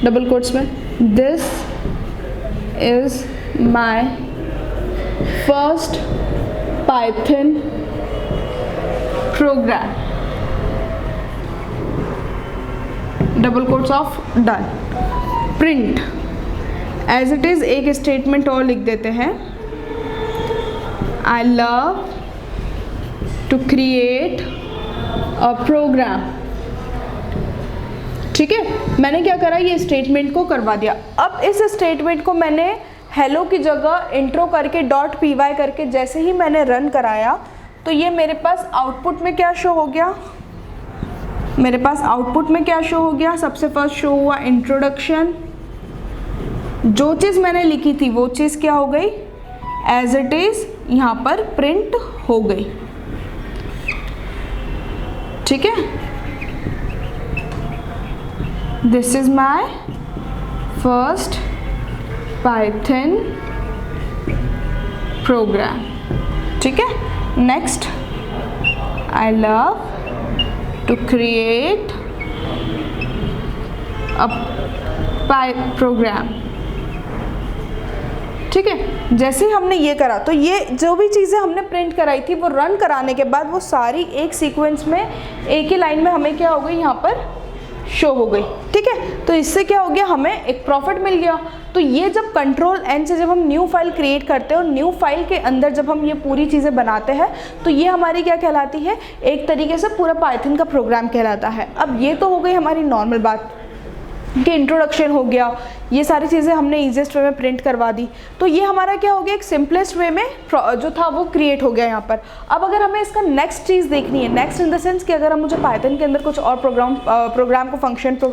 double quotes में this is my first Python program, double quotes off done. Print as it is एक statement और लिख देते हैं, I love to create a program. ठीक है, मैंने क्या करा, ये स्टेटमेंट को करवा दिया। अब इस स्टेटमेंट को मैंने हेलो की जगह इंट्रो करके .py करके जैसे ही मैंने रन कराया तो ये मेरे पास आउटपुट में क्या शो हो गया, मेरे पास आउटपुट में क्या शो हो गया, सबसे फर्स्ट शो हुआ इंट्रोडक्शन। जो चीज़ मैंने लिखी थी वो चीज़ क्या हो गई, एज इट इज़ यहाँ पर प्रिंट हो गई। ठीक है, this is my first Python program. ठीक है, next I love to create a program। ठीक है, जैसे ही हमने ये करा तो ये जो भी चीज़ें हमने प्रिंट कराई थी वो रन कराने के बाद वो सारी एक सीक्वेंस में एक ही लाइन में हमें क्या हो गई, यहाँ पर शो हो गई। ठीक है, तो इससे क्या हो गया, हमें एक प्रॉफिट मिल गया। तो ये जब Ctrl+N से जब हम न्यू फाइल क्रिएट करते हैं और न्यू फाइल के अंदर जब हम ये पूरी चीज़ें बनाते हैं तो ये हमारी क्या कहलाती है, एक तरीके से पूरा पाइथन का प्रोग्राम कहलाता है। अब ये तो हो गई हमारी नॉर्मल बात कि इंट्रोडक्शन हो गया, ये सारी चीज़ें हमने ईजीएस्ट वे में प्रिंट करवा दी। तो ये हमारा क्या हो गया, एक सिंपलेस्ट वे में जो था वो क्रिएट हो गया यहाँ पर। अब अगर हमें इसका नेक्स्ट चीज़ देखनी है, नेक्स्ट इन द सेंस कि अगर हम मुझे पाइथन के अंदर कुछ और प्रोग्राम को फंक्शन टू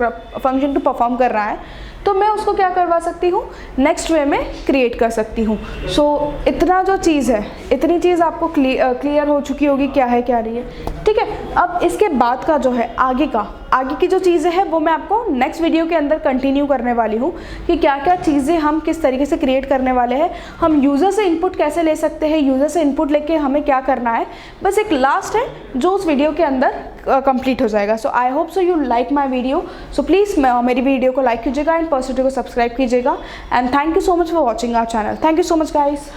परफॉर्म कर रहा है तो मैं उसको क्या करवा सकती हूँ, नेक्स्ट वे में क्रिएट कर सकती हूँ। सो इतना जो चीज़ है, इतनी चीज़ आपको क्लियर हो चुकी होगी क्या है क्या नहीं है। ठीक है, अब इसके बाद का जो है आगे की जो चीज़ें हैं वो मैं आपको नेक्स्ट वीडियो के अंदर कंटिन्यू करने वाली हूँ कि क्या क्या चीज़ें हम किस तरीके से क्रिएट करने वाले हैं, हम यूज़र से इनपुट कैसे ले सकते हैं, यूज़र से इनपुट लेके हमें क्या करना है। बस एक लास्ट है जो उस वीडियो के अंदर कंप्लीट हो जाएगा। So I hope so you like my video. So please मेरी वीडियो को लाइक कीजिएगा एंड पर्सनली को सब्सक्राइब कीजिएगा and thank you so much for watching our channel. Thank you so much guys.